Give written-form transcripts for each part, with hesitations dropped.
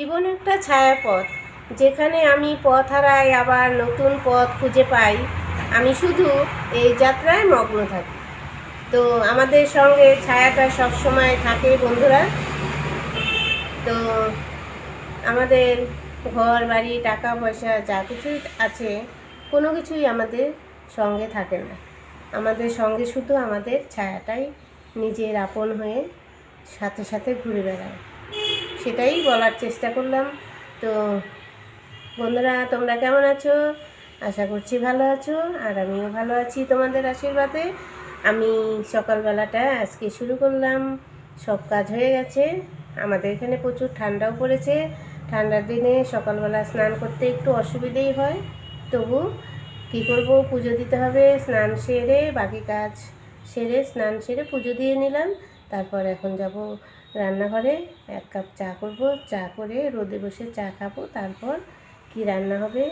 জীবন একটা ছায়াপথ, যেখানে আমি পথ হারাই আবার নতুন পথ খুঁজে পাই। আমি শুধু এই যাত্রায় মগ্ন থাকি। তো আমাদের সঙ্গে ছায়াটা সবসময় থাকে বন্ধুরা। তো আমাদের ঘর বাড়ি টাকা পয়সা যা কিছুই আছে, কোনো কিছুই আমাদের সঙ্গে থাকে না। আমাদের সঙ্গে শুধু আমাদের ছায়াটাই নিজের আপন হয়ে সাথে সাথে ঘুরে বেড়ায়। সেটাই বলার চেষ্টা করলাম। তো বন্ধুরা, তোমরা কেমন আছো? আশা করছি ভালো আছো, আর আমিও ভালো আছি তোমাদের আশীর্বাদে। আমি সকালবেলাটা আজকে শুরু করলাম, সব কাজ হয়ে গেছে। আমাদের এখানে প্রচুর ঠান্ডাও পড়েছে। ঠান্ডার দিনে সকালবেলা স্নান করতে একটু অসুবিধেই হয়, তবু কী করব, পুজো দিতে হবে। স্নান সেরে বাকি কাজ সেরে স্নান সেরে পুজো দিয়ে নিলাম। তারপর এখন যাব রান্নাঘরে, 1 কাপ চা করব। চা করে রোদে বসে চা খাবো, তারপর কি রান্না হবে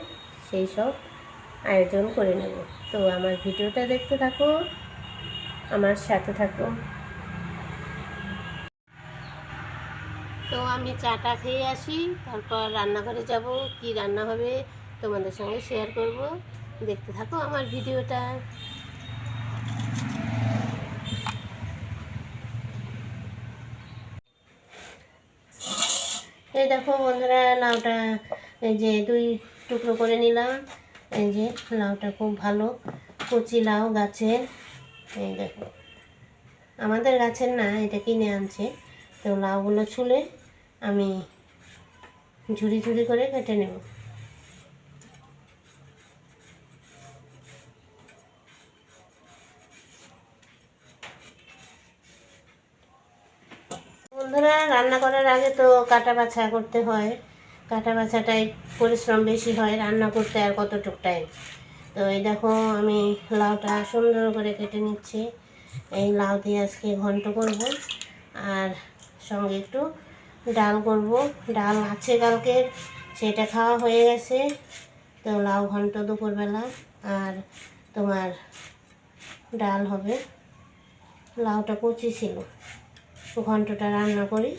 সেই সব আয়োজন করে নেব। তো আমার ভিডিওটা দেখতে থাকো, আমার সাথে থাকো। তো আমি চাটা খেয়ে আসি, তারপর রান্নাঘরে যাব। কি রান্না হবে তোমাদের সঙ্গে শেয়ার করব, দেখতে থাকো আমার ভিডিওটা। এই দেখো বন্ধুরা, লাউটা এই যে 2 টুকরো করে নিলাম। এই যে লাউটা খুব ভালো কচি লাউ গাছের। এই দেখো, আমাদের গাছের না, এটা কিনে আনছে। তো লাউগুলো ছুলে আমি ঝুরি ঝুরি করে কেটে নেব। বন্ধুরা, রান্না করার আগে তো কাটা বাছা করতে হয়। কাটা বাছাটাই পরিশ্রম বেশি হয়, রান্না করতে আর কতটুক টাইম। তো এই দেখো, আমি লাউটা সুন্দর করে কেটে নিচ্ছি। এই লাউ দিয়ে আজকে ঘন্ট করব, আর সঙ্গে একটু ডাল করব। ডাল আছে কালকের, সেটা খাওয়া হয়ে গেছে। তো লাউ ঘন্ট দুপুরবেলা, আর তোমার ডাল হবে। লাউটা কচি ছিল, ঘন্টটা রান্না করি।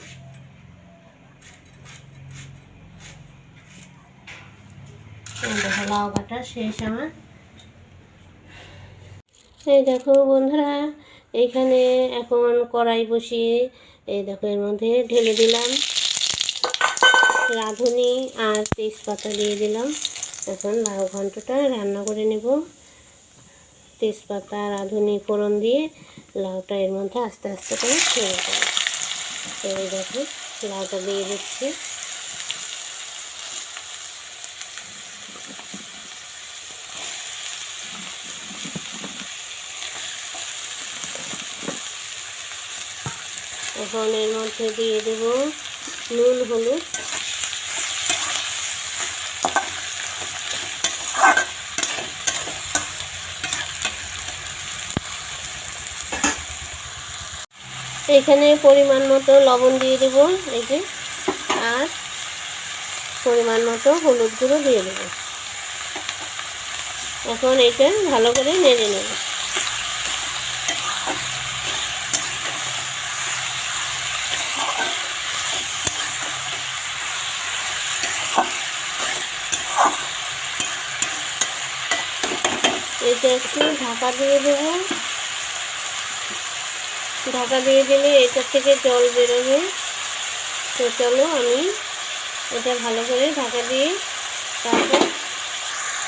দেখো লাউ কাটা শেষ আমার। এই দেখো বন্ধুরা, এইখানে এখন কড়াই বসিয়ে এই দেখো এর মধ্যে ঢেলে দিলাম রাঁধুনি আর তেজপাতা দিয়ে দিলাম। এখন লাউ ঘন্টটা রান্না করে নেব। তেজপাতা রাঁধুনি ফোড়ন দিয়ে লাউটা এর মধ্যে আস্তে আস্তে করে ছেড়ে দেবো। তো এই দেখো লাউটা দিয়ে দিচ্ছি। এখন এর মধ্যে দিয়ে দেব নুন হলুদ। এখানে পরিমাণ মতো লবণ দিয়ে দেব, এই যে, আর পরিমাণ মতো হলুদ গুঁড়ো দিয়ে দেব। এখন এটা ভালো করে নেড়ে নেব। এটা একটু ঢাকা দিয়ে দেব। ঢাকা দিয়ে দিলে এটা থেকে জল বেরোবে। তো চলো, আমি এটা ভালো করে ঢাকা দিয়ে তারপর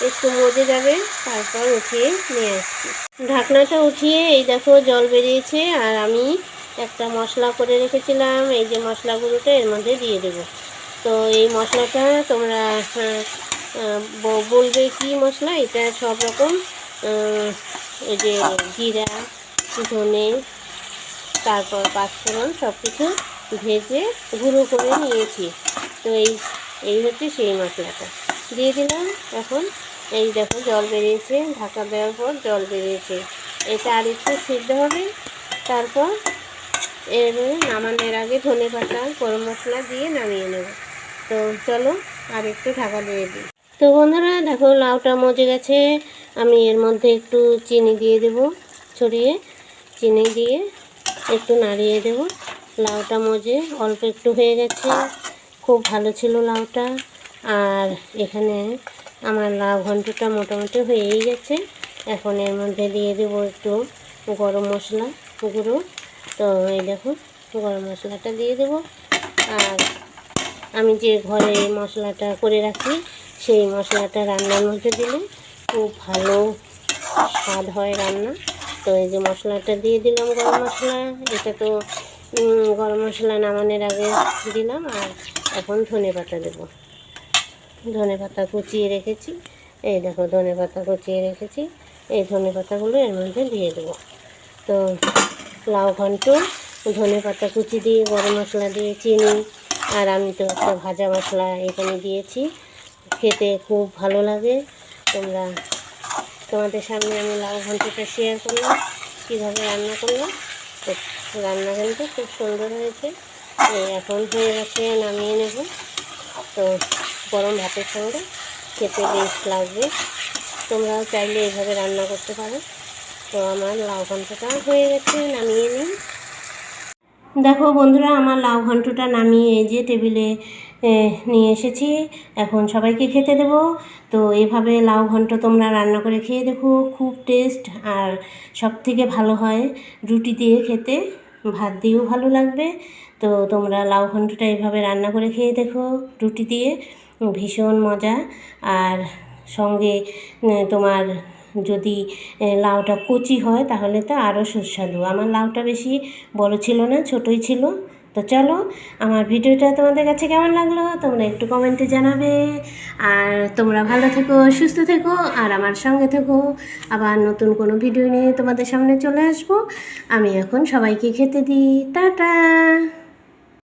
একটু মজে যাবে, তারপর উঠিয়ে নিয়ে আসছি। ঢাকনাটা উঠিয়ে এই দেখো জল বেরিয়েছে, আর আমি একটা মশলা করে রেখেছিলাম, এই যে মশলা গুঁড়োটা এর মধ্যে দিয়ে দেব। তো এই মশলাটা তোমরা বলবে কি মশলা, এটা সব রকম এই যে জিরা, ধনে, তারপর পাঁচফোড়ন সব কিছু ভেজে গুঁড়ো করে নিয়েছি। তো এই হচ্ছে সেই মশলাটা দিয়ে দিলাম। এখন এই দেখো জল বেরিয়েছে, ঢাকা দেওয়ার পর জল বেরিয়েছে। এটা আর একটু সিদ্ধ হবে। তারপর এবারে নামানোর আগে ধনে পাতা গরম মশলা দিয়ে নামিয়ে নেব। তো চলো আর একটু ঢাকা দিয়ে দিই। তো বন্ধুরা দেখো, লাউটা মজে গেছে। আমি এর মধ্যে একটু চিনি দিয়ে দেব, ছড়িয়ে চিনি দিয়ে একটু নাড়িয়ে দেব। লাউটা মজে অল্প একটু হয়ে গেছে। খুব ভালো ছিল লাউটা। আর এখানে আমার লাউ ঘন্টটা মোটামুটি হয়েই গেছে। এখন এর মধ্যে দিয়ে দেবো একটু গরম মশলা গুঁড়ো। তো এই দেখো গরম মশলাটা দিয়ে দেবো। আর আমি যে ঘরে মশলাটা করে রাখি সেই মশলাটা রান্নার মধ্যে দিলে খুব ভালো স্বাদ হয় রান্না। তো এই যে মশলাটা দিয়ে দিলাম গরম মশলা। এটা তো গরম মশলা নামানোর আগে দিলাম। আর এখন ধনেপাতা দেবো। ধনেপাতা কুচিয়ে রেখেছি, এই দেখো ধনেপাতা কুচিয়ে রেখেছি। এই ধনেপাতাগুলো এর মধ্যে দিয়ে দেবো। তো লাউ ঘন্ট ধনেপাতা কুচি দিয়ে গরম মশলা দিয়ে চিনি আর আমি তো একটা ভাজা মশলা এখানে দিয়েছি, খেতে খুব ভালো লাগে। তোমাদের সামনে আমি লাউ ঘন্টটা শেয়ার করলাম কীভাবে রান্না করলাম। তো রান্না কিন্তু খুব সুন্দর হয়েছে। এখন হয়ে গেছে, নামিয়ে নেব। তো গরম ভাতের সঙ্গে খেতে বেশ লাগবে। তোমরাও চাইলে এইভাবে রান্না করতে পারো। তো আমার লাউ ঘন্টটা হয়ে গেছে, নামিয়ে নিই। দেখো বন্ধুরা, আমার লাউ ঘন্টটা নামিয়ে এই যে টেবিলে নিয়ে এসেছি। এখন সবাইকে খেতে দেবো। তো এইভাবে লাউ ঘন্ট তোমরা রান্না করে খেয়ে দেখো, খুব টেস্ট। আর সবথেকে ভালো হয় রুটি দিয়ে খেতে, ভাত দিয়েও ভালো লাগবে। তো তোমরা লাউ ঘন্টটা এইভাবে রান্না করে খেয়ে দেখো রুটি দিয়ে, ভীষণ মজা। আর সঙ্গে তোমার যদি লাউটা কচি হয় তাহলে তো আরও সুস্বাদু। আমার লাউটা বেশি বড় ছিল না, ছোটোই ছিল। তো চলো, আমার ভিডিওটা তোমাদের কাছে কেমন লাগলো তোমরা একটু কমেন্টে জানাবে। আর তোমরা ভালো থেকো, সুস্থ থেকো, আর আমার সঙ্গে থেকো। আবার নতুন কোনো ভিডিও নিয়ে তোমাদের সামনে চলে আসবো। আমি এখন সবাইকে খেতে দিই। টাটা।